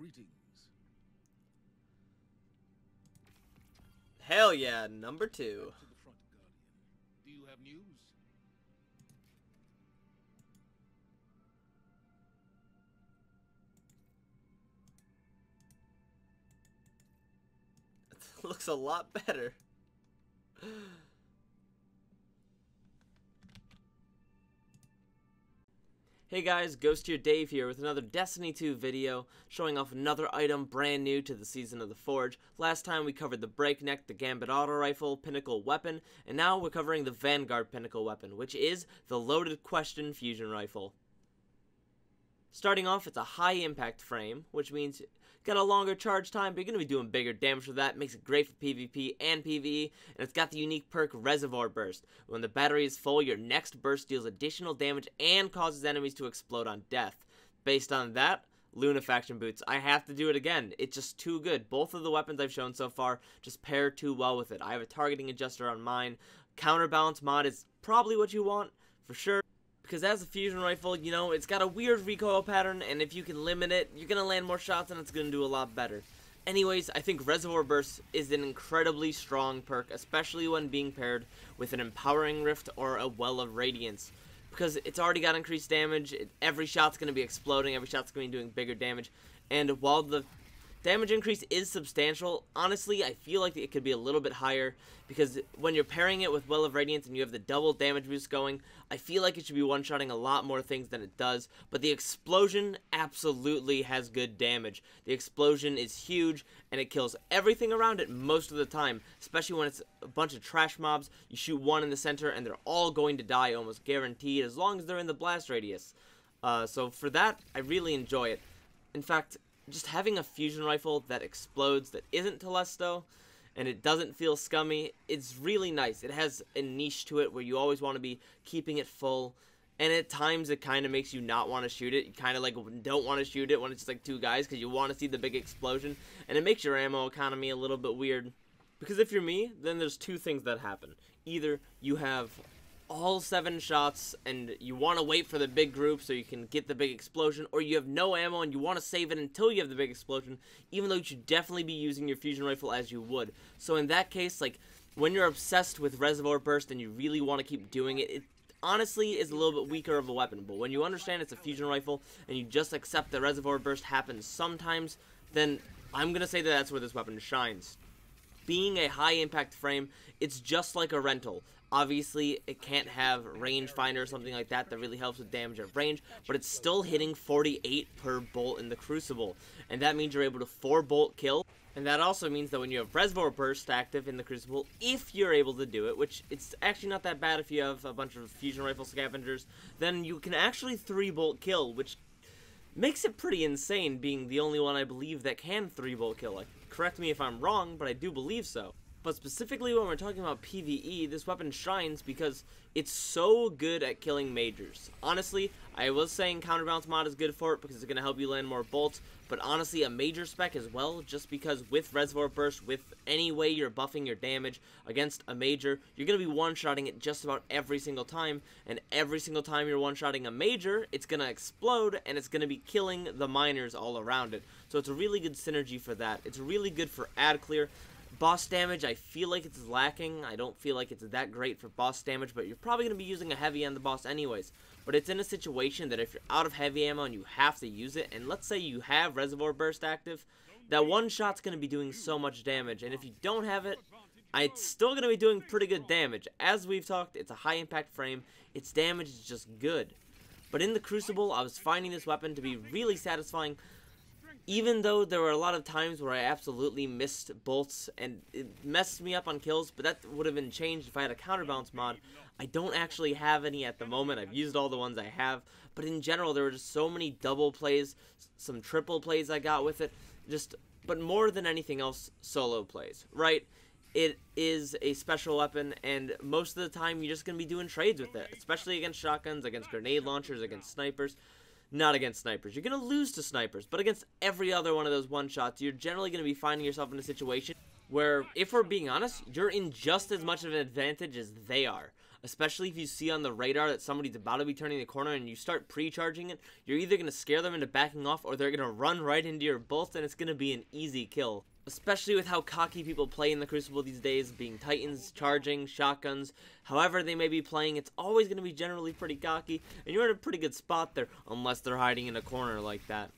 Greetings. Hell yeah, number 2. To the front, Guardian. Do you have news? Looks a lot better. Hey guys, Ghost here, Dave here with another Destiny 2 video showing off another item brand new to the Season of the Forge. Last time we covered the Breakneck, the Gambit Auto Rifle, Pinnacle Weapon, and now we're covering the Vanguard Pinnacle Weapon, which is the Loaded Question Fusion Rifle. Starting off, it's a high impact frame, which means got a longer charge time, but you're going to be doing bigger damage with that. Makes it great for PvP and PvE, and it's got the unique perk Reservoir Burst. When the battery is full, your next burst deals additional damage and causes enemies to explode on death. Based on that, Lunafaction Boots. I have to do it again. It's just too good. Both of the weapons I've shown so far just pair too well with it. I have a targeting adjuster on mine. Counterbalance mod is probably what you want, for sure. Because as a fusion rifle, you know, it's got a weird recoil pattern, and if you can limit it, you're going to land more shots and it's going to do a lot better. Anyways, I think Reservoir Burst is an incredibly strong perk, especially when being paired with an Empowering Rift or a Well of Radiance. Because it's already got increased damage, every shot's going to be exploding, every shot's going to be doing bigger damage, and while the damage increase is substantial, honestly, I feel like it could be a little bit higher, because when you're pairing it with Well of Radiance and you have the double damage boost going, I feel like it should be one-shotting a lot more things than it does, but the explosion absolutely has good damage. The explosion is huge, and it kills everything around it most of the time, especially when it's a bunch of trash mobs. You shoot one in the center, and they're all going to die, almost guaranteed, as long as they're in the blast radius. So for that, I really enjoy it. In fact, just having a fusion rifle that explodes, that isn't Telesto, and it doesn't feel scummy, it's really nice. It has a niche to it where you always want to be keeping it full, and at times it kind of makes you not want to shoot it. You kind of like don't want to shoot it when it's just like two guys because you want to see the big explosion, and it makes your ammo economy a little bit weird. Because if you're me, then there's two things that happen. Either you have all 7 shots and you want to wait for the big group so you can get the big explosion, or you have no ammo and you want to save it until you have the big explosion, even though you should definitely be using your fusion rifle as you would. So in that case, like when you're obsessed with Reservoir Burst and you really want to keep doing it, it honestly is a little bit weaker of a weapon. But when you understand it's a fusion rifle and you just accept that Reservoir Burst happens sometimes, then I'm gonna say that that's where this weapon shines. Being a high impact frame, it's just like a rental. Obviously, it can't have rangefinder or something like that really helps with damage at range, but it's still hitting 48 per bolt in the Crucible, and that means you're able to 4-bolt kill, and that also means that when you have Reservoir Burst active in the Crucible, if you're able to do it, which it's actually not that bad if you have a bunch of fusion rifle scavengers, then you can actually 3-bolt kill, which makes it pretty insane, being the only one I believe that can 3-bolt kill. Like, correct me if I'm wrong, but I do believe so. But specifically when we're talking about PvE, this weapon shines because it's so good at killing majors. Honestly, I was saying counterbalance mod is good for it because it's going to help you land more bolts, but honestly a major spec as well, just because with Reservoir Burst, with any way you're buffing your damage against a major, you're going to be one-shotting it just about every single time, and every single time you're one-shotting a major, it's going to explode, and it's going to be killing the miners all around it. So it's a really good synergy for that. It's really good for ad clear. Boss damage, I feel like it's lacking. I don't feel like it's that great for boss damage, but you're probably going to be using a heavy on the boss anyways. But it's in a situation that if you're out of heavy ammo and you have to use it, and let's say you have Reservoir Burst active, that one shot's going to be doing so much damage, and if you don't have it, it's still going to be doing pretty good damage. As we've talked, it's a high impact frame, its damage is just good. But in the Crucible, I was finding this weapon to be really satisfying, even though there were a lot of times where I absolutely missed bolts and it messed me up on kills, but that would have been changed if I had a counterbalance mod. I don't actually have any at the moment. I've used all the ones I have, but in general there were just so many double plays, some triple plays I got with it, but more than anything else, solo plays, right? It is a special weapon, and most of the time you're just going to be doing trades with it, especially against shotguns, against grenade launchers, against snipers. Not against snipers. You're going to lose to snipers, but against every other one of those one-shots, you're generally going to be finding yourself in a situation where, if we're being honest, you're in just as much of an advantage as they are. especially if you see on the radar that somebody's about to be turning the corner and you start pre-charging it. You're either going to scare them into backing off, or they're going to run right into your bolt, and it's going to be an easy kill. Especially with how cocky people play in the Crucible these days, being Titans, charging, shotguns, however they may be playing, it's always going to be generally pretty cocky, and you're in a pretty good spot there, unless they're hiding in a corner like that.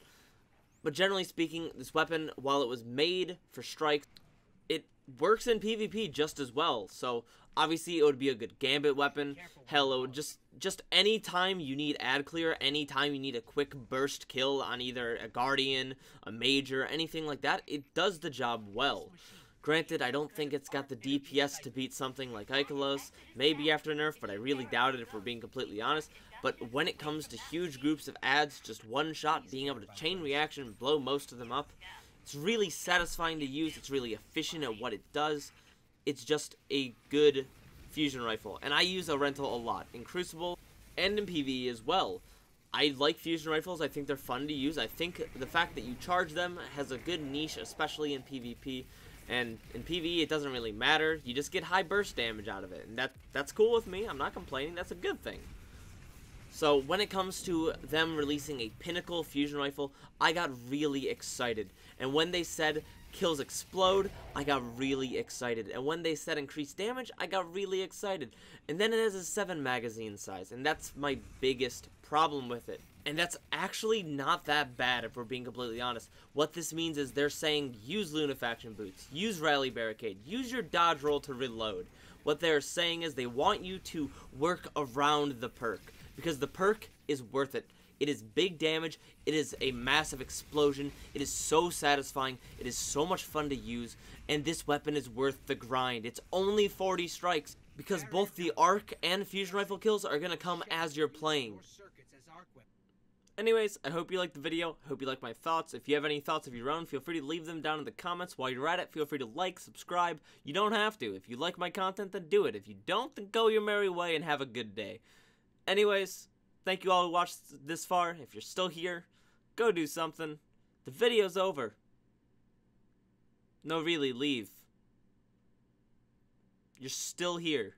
But generally speaking, this weapon, while it was made for strikes, it works in PvP just as well. So obviously it would be a good gambit weapon. Hell, it would just any time you need ad clear, any time you need a quick burst kill on either a guardian, a major, anything like that, it does the job well. Granted, I don't think it's got the DPS to beat something like Ikelos, maybe after nerf, but I really doubt it if we're being completely honest. But when it comes to huge groups of ads, just one shot, being able to chain reaction and blow most of them up, it's really satisfying to use, it's really efficient at what it does. It's just a good fusion rifle, and I use a rental a lot, in Crucible and in PvE as well. I like fusion rifles, I think they're fun to use. I think the fact that you charge them has a good niche, especially in PvP. And in PvE, it doesn't really matter. You just get high burst damage out of it. And that's cool with me. I'm not complaining. That's a good thing. So when it comes to them releasing a Pinnacle fusion rifle, I got really excited. And when they said kills explode, I got really excited. And when they said increased damage, I got really excited. And then it has a 7 magazine size. And that's my biggest problem with it. And that's actually not that bad if we're being completely honest. What this means is they're saying use Lunafaction boots, use Rally Barricade, use your dodge roll to reload. What they're saying is they want you to work around the perk, because the perk is worth it. It is big damage, it is a massive explosion, it is so satisfying, it is so much fun to use, and this weapon is worth the grind. It's only 40 strikes, because both the arc and fusion rifle kills are going to come as you're playing. Anyways, I hope you liked the video. I hope you like my thoughts. If you have any thoughts of your own, feel free to leave them down in the comments. While you're at it, feel free to like, subscribe. You don't have to. If you like my content, then do it. If you don't, then go your merry way and have a good day. Anyways, thank you all who watched this far. If you're still here, go do something. The video's over. No, really, leave. You're still here.